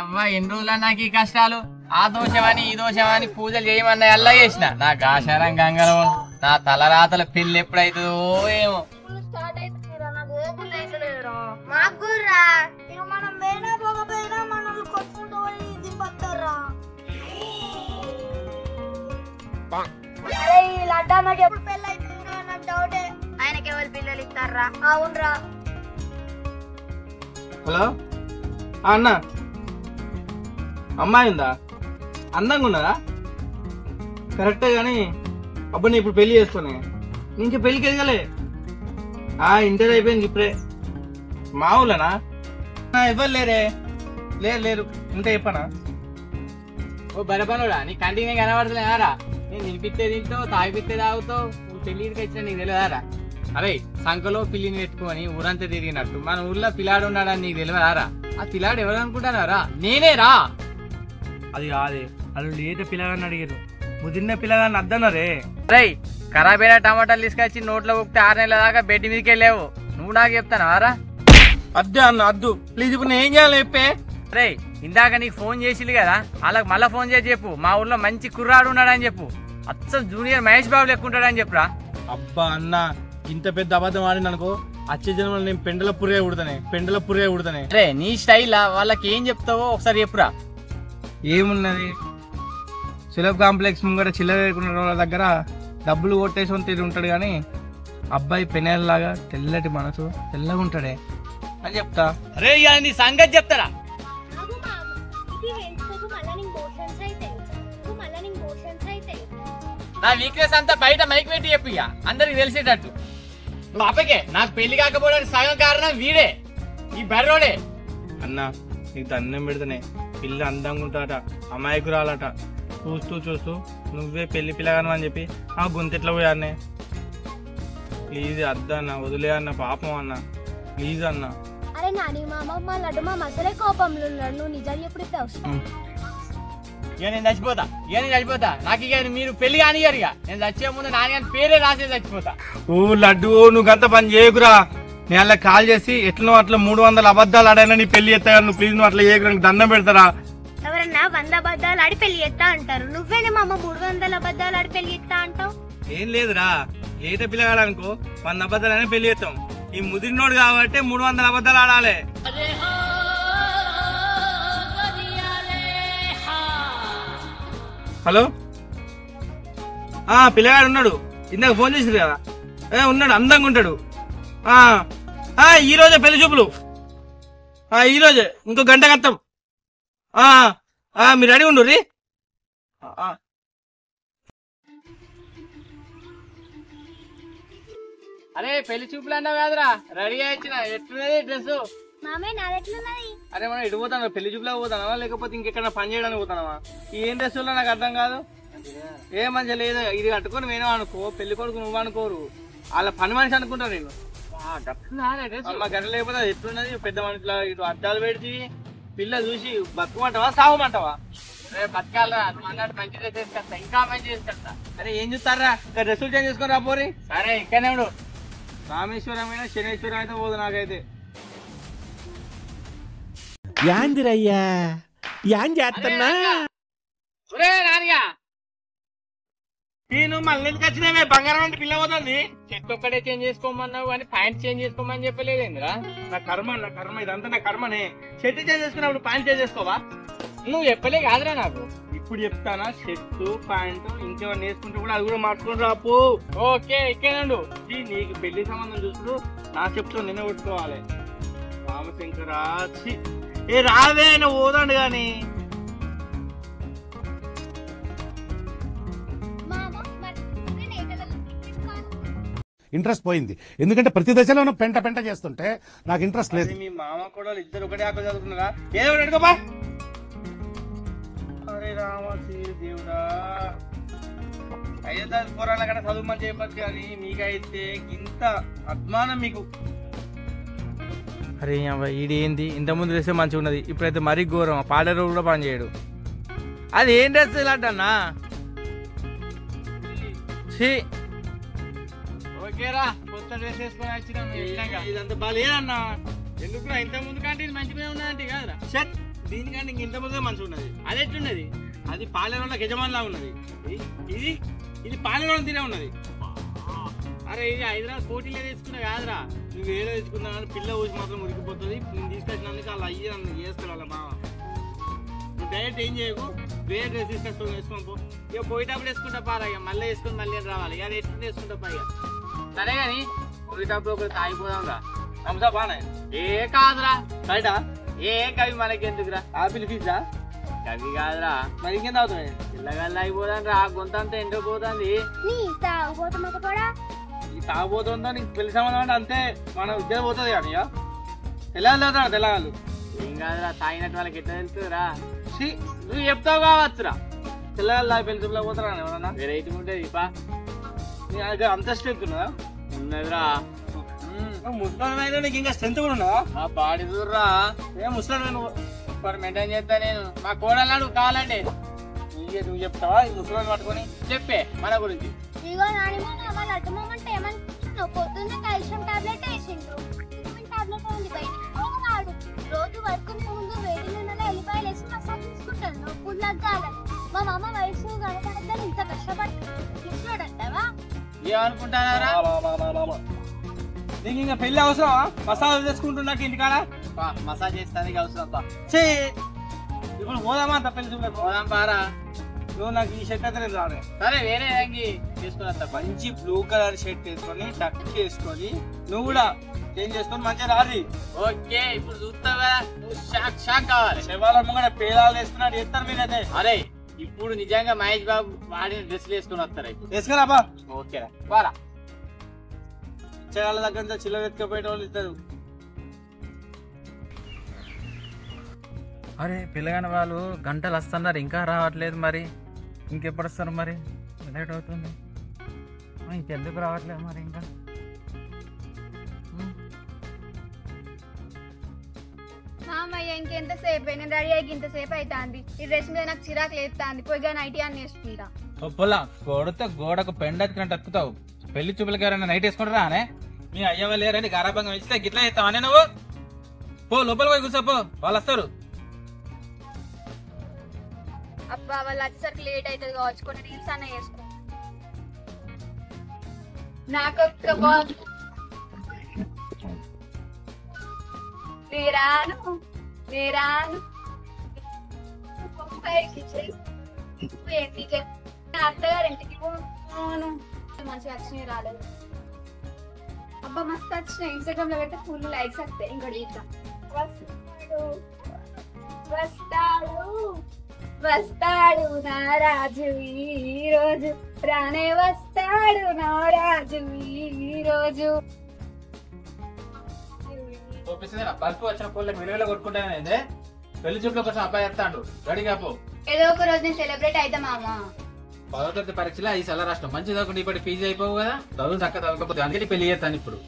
అవ్వ ఎన్ని రోజులు నాకు ఈ కష్టాలు ఆ దోషమని ఈ దోషమని పూజలు చేయమన్నా ఎలా చేసిన నాకు ఆశారం గంగలం నా తలరాతల పెళ్లి ఎప్పుడైతుందో ఏమో ఎప్పుడు పెళ్ళి అవుతుందా నాకు డౌటే ఆయనకి ఎవరు పిల్లలు ఇస్తారా అవునరా హలో అన్న అమ్మాయి ఉందా అందంగా ఉన్నదా కరెక్టే కానీ అబ్బా నేను ఇప్పుడు పెళ్లి చేసుకునే ఇంక పెళ్లికి ఎదగలే ఇంటర్ అయిపోయింది ఇప్పుడే మావులనా ఇవ్వరు లేరే లేరు ఇంకా చెప్పనా ఓ బలపనుడా నీ కంటిన్యూ కనబడతలేదారా నేను తినిపిస్తే తింటావు తాగిపిస్తే తాగుతావు నువ్వు పెళ్లికి వచ్చినా నీకు తెలియదారా అరే సంఖలో పిల్లిని పెట్టుకొని ఊరంతా తిరిగినట్టు మన ఊర్లో పిల్లాడు ఉన్నాడని నీకు తెలియదారా ఆ పిల్లాడు ఎవరు అనుకుంటానారా నేనే రా అది కాదే వాళ్ళు లేత పిల్లగాన్ని అడిగారు ముదిరిన పిల్లగాన్ని అద్దన్నారే రై ఖరాబ్ అయిన టమాటాలు తీసుకొచ్చి నోట్లో ఉప్పితే 6 నెలల దాకా బెడ్ మీదకి వెళ్ళావు నువ్వు నాకు చెప్తానారా అద్దే అన్న అద్దు ప్లీజ్ ఇప్పుడు నేను ఏం చేయాలి చెప్పే రే ఇందాక నీకు ఫోన్ చేసింది కదా వాళ్ళకి మళ్ళీ ఫోన్ చేసి చెప్పు మా ఊర్లో మంచి కుర్రాడు ఉన్నాడని చెప్పు అచ్చలు జూనియర్ మహేష్ బాబు లెక్కుంటాడని చెప్పురా అబ్బా అన్న ఇంత పెద్ద అబద్ధం ఆడింది అనుకో వచ్చే జన్మలో నేను పెండల పురే ఉడతానే రే నీ స్టైల్ వాళ్ళకి ఏం చెప్తావో ఒకసారి చెప్పురా ఏమున్నది సులభ్ కాంప్లెక్స్ ముంగట చిల్లర వేసుకున్న వాళ్ళ దగ్గర డబ్బులు కొట్టేసి తిరిగి ఉంటాడు కానీ అబ్బాయి పెనేలాగా తెల్లటి మనసు తెల్లగా ఉంటాడే అని చెప్తా అరే నీ సంగతి చెప్తారా నా వీక్నెస్ అంతా బయట మైక్ పెట్టి చెప్పు ఇక అందరికి తెలిసేటట్టు నువ్వు అప్పకే నాకు పెళ్లి కాకపోవడానికి సగం కారణం వీడే ఈ బర్రోడే అన్న నీకు దండం పెడితేనే పిల్ల అందంగా ఉంటాడట అమాయకురాలట చూస్తూ నువ్వే పెళ్లి పిల్లగాను అని చెప్పి ఆ గొంతెట్లా పోయానే ప్లీజ్ అన్న వదిలే అన్న పాపం అన్న ప్లీజ్ అన్న అరే నాని మా లడ్డు మా అసలే కోపంలో ఉన్నాడు నువ్వు నిజాలు ఎప్పుడు ఇస్తావు నేను చచ్చిపోతా నాకు ఇక మీరు పెళ్లి కానిగారు ఇక నేను చచ్చే ముందు నాన్నగారి పేరే రాసే చచ్చిపోతా ఓ లడ్డు నువ్వు గంత పని చేయకురా నేను అలా కాల్ చేసి ఎట్లనో అట్లా 300 అబద్ధాలు ఆడైనా నీ పెళ్లి ఎత్తా నువ్వు ప్లీజ్ నువ్వు అట్లా చేయకురా దండం పెడతారా ఎవరన్నా 100 అబద్ధాలు ఆడి పెళ్లి ఎత్తా అంటారు నువ్వేనే మా అమ్మ 300 అబద్ధాలు ఆడి పెళ్లి ఎత్తా అంటావు ఏం లేదురా లేత పిల్లగాడనుకో 100 అబద్ధాలనే పెళ్లి చేస్తాం ఈ ముదిరినోడు కాబట్టి 300 అబద్ధాలు ఆడాలి హలో పిల్లగాడు ఉన్నాడు ఇందాక ఫోన్ చేసిరు కదా ఉన్నాడు అందంగా ఉంటాడు ఈ రోజే పెళ్లి చూపులు ఈ రోజే ఇంకో గంట కత్తాం మీరు రెడీ ఉండు రీ అరే పెళ్లి చూపులు అన్నావు కాదురా రెడీ అయించిన ఎట్లున్నది డ్రెస్ అరే మనం ఎటు పోతాను పెళ్లి చూపులా పోతానవా లేకపోతే ఇంకెక్కడ పని చేయడానికి పోతానవా ఏం డ్రెస్ వల్ల నాకు అర్థం కాదు ఏ మంచిగా లేదు ఇది కట్టుకొని నేను అనుకో పెళ్లి కొడుకు నువ్వు అనుకోరు వాళ్ళ పని మనిషి అనుకుంటా నేను మా గంట లేకపోతే అది ఎట్లున్నది పెద్ద మనిషిలా ఇటు అద్దాలు పెడిచి పిల్ల చూసి బతుకమంటావా సాగమంటావా బతకాలరా నువ్వు అన్నట్టు మంచి డ్రెస్ వేసుకొస్తా ఇంకా మంచి వేసుకొస్తా అరే ఏం చూస్తారా డ్రెస్సులు చేంజ్ చేసుకొని రాపోరి సరే ఇక్కడనే ఉండు రామేశ్వరమైనా శనేశ్వరం అయితే పోదు నాకైతే యాందిరయ్యా యాం చేస్తున్నా నేను మళ్ళీ ఎందుకు వచ్చినావే బంగారం అంటే పిల్ల పోతుంది చెట్టు ఒక్కడే చేంజ్ చేసుకోమన్నావు కానీ ప్యాంట్ చేంజ్ చేసుకోమని చెప్పలేదేంద్రా నా కర్మ ఇదంతా నా కర్మనే షర్ట్ చేంజ్ చేసుకున్నప్పుడు ప్యాంట్ చేంజ్ చేసుకోవా నువ్వు చెప్పలే కాదురా నాకు ఇప్పుడు చెప్తానా షర్ట్ ప్యాంట్ ఇంకేమన్నా వేసుకుంటే కూడా అది కూడా మార్చుకొని రాపు ఓకే ఇక్కడండు నీకు పెళ్లి సంబంధం చూసుడు నా చెప్తూ నిన్న కొట్టుకోవాలి రామశంకరాచి రావే నువ్వు పోదండు గాని ఇంట్రెస్ట్ పోయింది ఎందుకంటే ప్రతి దశలోనూ పెంట చేస్తుంటే నాకు ఇంట్రెస్ట్ లేదు మీ మామ కూడా ఇద్దరు ఒకటే ఆకు చదువుకున్నారా ఏదో అడుగుబా అరే రామ దేవుడా అయ్యో పోరాళ్ళ కన్నా చదువు మంచి చెప్పచ్చు కానీ మీకైతే ఇంత అద్మానం మీకు అరే ఈడు ఏంది ఇంతకుముందు డ్రెస్ మంచిగా ఉన్నది ఇప్పుడైతే మరీ ఘోరం పాడేరు కూడా పని చేయడు అది ఏం డ్రెస్ ఇలాంటన్నా ఓకేరా కొత్త డ్రెస్ వేసుకొని వచ్చినా ఇదంతా బాగాలేదన్నా ఎందుకు ఇంత ముందు కంటే ఇది మంచిగా ఉన్నదంటే కాదురా దీనికంటే ఇంక ఇంత ముందే మంచిగా ఉన్నది. అది ఎట్లున్నది? అది పాలేరుల యజమానిలా ఉన్నది. ఇది ఇది పాలేరుల తీరే ఉన్నది. అరే ఇది హైదరాబాద్ పోటీలో తీసుకున్నా కాదురా, నువ్వు ఏదో తీసుకున్నా కానీ పిల్ల ఊసి మాత్రం ఉరికిపోతుంది. నేను తీసుకొచ్చినందుకు వాళ్ళు అయ్యి నన్ను చేస్తాడు వాళ్ళ బావ. నువ్వు డైరెక్ట్ ఏం చేయకు, వేరే డ్రెస్ తీసుకొస్తావు వేసుకొని పో. ఇక పోయేటప్పుడు వేసుకుంటా పారా, ఇక మళ్ళీ వేసుకొని మళ్ళీ రావాలి. ఇక అది వేసుకుంటే వేసుకుంటా పా. ఇక సరే కానీ పోయేటప్పుడు ఒకటి తాగిపోదాం రా. నమ్సా బానే ఏ కాదురా బయట ఏ కవి మనకి ఎందుకురా? ఆపిల్ ఫీజా కవి కాదురా, మరి ఇంకేం తాగుతాయి? పిల్లగాళ్ళు అయిపోదాం రా, గొంత అంతా ఎండిపోతుంది. ఈ తాగుపోతుందో నీకు పెళ్లి సంబంధం అంటే అంతే, మన ఉద్యోగం పోతుంది కానీ తెల్లగాళ్ళు తాగుతాడు. తెల్లగాళ్ళు ఏం కాదురా, తాగినట్టు వాళ్ళకి ఎట్లా తెలుస్తుందిరా? నువ్వు చెప్తావు కావచ్చురా. తెల్లగాళ్ళు తాగి పెళ్లి చూపులో పోతారా ఎవరన్నా? వెరైటీ ఉంటుంది పా. నీ దగ్గర అంత స్ట్రెంత్ ఉన్నదా? ఉన్నదిరా. ముసలి నీకు ఇంకా స్ట్రెంత్ కూడా ఉన్నా? మా బాడీ దూర్రా. ఏ ముసలి నువ్వు ఇప్పుడు మెయింటైన్ చేస్తా నేను. మా కోడలు నువ్వు కావాలంటే నువ్వు చెప్తావా? ఈ ముసలి పట్టుకొని చెప్పే మన గురించి. ఇగో నానిమా వాళ్ళు అడ్డమంటే ఏమనుకుంటున్నావు? పొద్దున్న కాల్షియం టాబ్లెట్ వేసిండ్రు, విటమిన్ టాబ్లెట్ ఉంది బయట. రోజు వర్కునే ముందు వేడి నూనెలో ఎల్లిపాయలు వేసి మసాజ్ తీసుకుంటాను నొప్పులు తగ్గాలని. మా మామ వయసు కనుక ఇంత కష్టపడి తీసుకున్నాడంటావా? ఏమనుకుంటారా? నీకు ఇంకా పెళ్లి అవసరమా? మసాజ్ చేసుకుంటున్నాక ఇంటికాడ మసాజ్ చేస్తానికి అవసరం. ఇప్పుడు పోదామా అంత పెళ్లి చూడలేదు? పోదాం పారా. నువ్వు నాకు ఈ షర్ట్ అయితే రాదు. సరే వేరే తీసుకుని మంచి బ్లూ కలర్ షర్ట్ వేసుకొని టక్ వేసుకొని నువ్వు కూడా చేంజ్ చేసుకొని మంచిగా రాది. ఓకే ఇప్పుడు చూస్తావా? నువ్వు షాక్ షాక్ కావాలి. శవాల ముంగడ పేదాలు వేసుకున్నాడు చేస్తారు మీరైతే. అరే ఇప్పుడు నిజంగా మహేష్ బాబు వాడిన డ్రెస్సులు వేసుకొని వస్తారు. వేసుకురా బా. ఓకేరా పారా. వాళ్ళ దగ్గర చిల్ల వెతుకపోయే వాళ్ళు ఇస్తారు. అరే పిల్లగాని వాళ్ళు గంటలు వస్తున్నారు, ఇంకా రావట్లేదు. మరి ఇంకెప్పుడు వస్తారు? మరి లేట్ అవుతుంది, ఇంకెందుకు రావట్లేదు మరి? ఇంకా మామయ్య ఇంకెంతసేపు? నేను రెడీ అయ్యి ఇంతసేపు అవుతుంది. ఈ డ్రెస్ మీద నాకు చిరాకు లేస్తుంది. పోయిగా నైటీ అని వేసుకుంటా. పొలా కొడితే గోడకు పెండెత్తుకుని తక్కుతావు. పెళ్లి చూపులకి ఎవరైనా నైట్ వేసుకుంటారా అనే? మీ అయ్యవ లేరని గారాభంగా ఇస్తే గిట్లా చేస్తావనే నువ్వు? పో లోపల పోయి కూర్చోపో, వాళ్ళు వస్తారు. అబ్బా వాళ్ళు వచ్చేసరికి లేట్ అవుతుంది కావచ్చు, కొన్ని రీల్స్ అన్న చేసుకో. నాకొక్క అత్తగారు ఇంటికి పోను. మంచిగా వచ్చినాయి రాలేదు. అబ్బా మస్తు వచ్చినాయి. ఇన్స్టాగ్రామ్ లో పెడితే ఫుల్ లైక్స్ వస్తాయి. ఇంకోటి వస్తాడు నా రాజు ఈ రోజు, రానే వస్తాడు నా రాజు ఈ రోజు. బల్పు వచ్చిన పూలకి విలువలో కొట్టుకుంటానే పెళ్లి చూపుల కోసం అబ్బాయి చెప్తాడు. రెడీగా పో. ఏదో ఒక రోజు నేను సెలబ్రేట్ అయితే మామా. 10వ తరగతి పరీక్షలో ఈ సెల రాష్ట్రం మంచి చదువుకుంటే ఇప్పటి పీజీ అయిపోవు కదా. చదువు చక్క చదవకపోతే అందుకే పెళ్లి చేస్తాను ఇప్పుడు.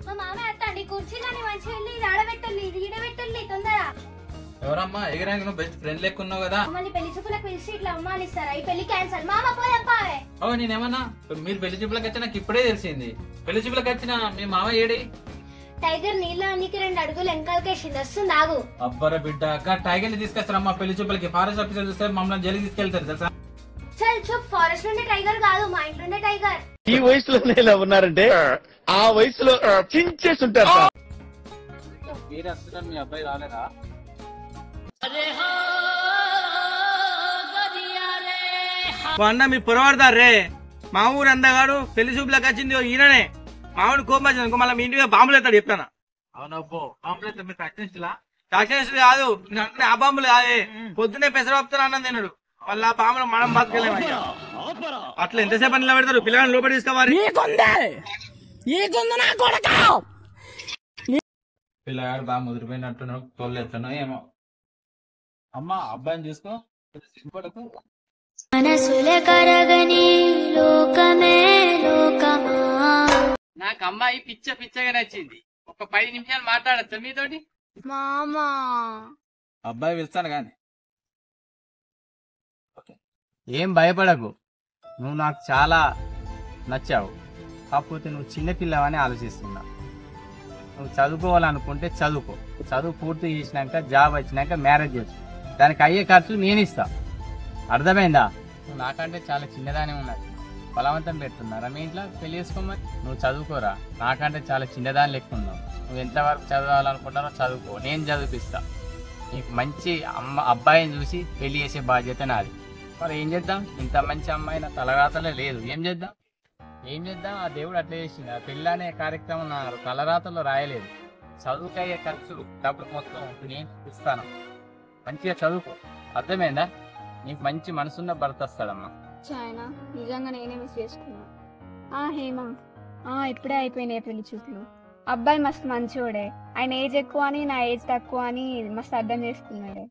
మా మామ అత్తండి కుర్చీలని మంచిగా వెళ్ళి ఆడబెట్టండి, ఈడబెట్టండి తొందర. ఎవరమ్మా ఎగరానికి నువ్వు బెస్ట్ ఫ్రెండ్ లెక్కున్నావు కదా. మళ్ళీ పెళ్లి చూపులకు పిలిచి ఇట్లా అవమానిస్తారా? ఈ పెళ్లి క్యాన్సల్. మామ పోయే. ఓ నేనేమన్నా మీరు పెళ్లి చూపులకు వచ్చి నాకు ఇప్పుడే తెలిసింది. పెళ్లి చూపులకు వచ్చిన మీ మామ ఏడి? టైగర్ నీళ్ళ నీకు 2 అడుగులు వెనకాలకేసింది, వస్తుంది ఆగు. అబ్బరా బిడ్డ టైగర్ ని తీసుకొస్తారమ్మా పెళ్లి చూపులకి. ఫారెస్ట్ ఆఫీసర్ చూస్తే మమ్మల్ని జైలుకి తీసుకెళ్తారు తెలుసా? చల్ చూప్, ఫారెస్ట్ లోనే టైగర్ కాదు, మా ఇంట్లోనే టైగర్. ఈ వయసులో ఇలా ఉన్నారంటే ఆ వయసులో చించేస్తుంటారు. మీరు వస్తున్నారు, మీ అబ్బాయి రాలేదా? అన్న మీ పొరవాడతారే. మా ఊరు అందగాడు పెళ్లి చూపులకు వచ్చింది ఈయననే. మామిడి కోపం వచ్చింది అనుకో మళ్ళీ మీ ఇంటికి బాంబులు ఎత్తాడు చెప్తాను. అవునబ్బో బాంబులు మీరు ప్రాక్టీస్లా? ప్రాక్టీస్ కాదు, ఆ బాంబులు కాదే. పొద్దున్నే పెసరపప్పుతాను అన్నం తిన్నాడు, మళ్ళీ ఆ బాంబులు మనం బతకలేము. అట్లా ఎంతసేపు అని పెడతారు పిల్లగాని లోపల తీసుకోవాలి. పిల్లగాడు బాగా ముదిరిపోయినట్టున్నాడు, తోలేస్తాను ఏమో. అమ్మా అబ్బాయిని చూసుకో, సిగ్గుపడకు. మనసులే కరగని లోకమే లోకమా. నాకు అమ్మాయి పిచ్చగా నచ్చింది. ఒక 10 నిమిషాలు మాట్లాడచ్చా మీతోటి? మామా అబ్బాయి పిలుస్తాను గాని. ఏం భయపడకు, నువ్వు నాకు చాలా నచ్చావు. కాకపోతే నువ్వు చిన్నపిల్లవని ఆలోచిస్తున్నా. నువ్వు చదువుకోవాలనుకుంటే చదువుకో, చదువు పూర్తి చేసినాక జాబ్ వచ్చినాక మ్యారేజ్ చేసుకో, దానికి అయ్యే ఖర్చు నేను ఇస్తా. అర్థమైందా? నువ్వు నాకంటే చాలా చిన్నదానే ఉన్నది, బలవంతం పెడుతున్నారా మీ ఇంట్లో పెళ్లి చేసుకోమని? నువ్వు చదువుకోరా, నాకంటే చాలా చిన్నదాని లెక్క ఉన్నావు. నువ్వు ఎంతవరకు చదవాలనుకుంటారో చదువుకో, నేను చదివిస్తా. నీకు మంచి అబ్బాయిని చూసి పెళ్లి చేసే బాధ్యత నాది. మరి ఏం చేద్దాం? ఇంత మంచి అమ్మాయి నా తలరాతలే లేదు, ఏం చేద్దాం? ఆ దేవుడు అట్లా చేసింది. ఆ పెళ్ళి అనే కార్యక్రమం నా తలరాతలో రాయలేదు. చదువుకయ్యే ఖర్చు డబ్బులు మొత్తం నేను ఇస్తాను, మంచిగా చదువుకో. అర్థమైందా? నీకు మంచి మనసున్న భర్త వస్తాడమ్మా. చాయనా నిజంగా నేనే మిస్ చేసుకున్నా. హేమా ఇప్పుడే అయిపోయినాయి పెళ్లి చూపులు. అబ్బాయి మస్తు మంచోడే, ఆయన ఏజ్ ఎక్కువ అని నా ఏజ్ తక్కువ అని మస్తు అర్థం చేసుకున్నాడే.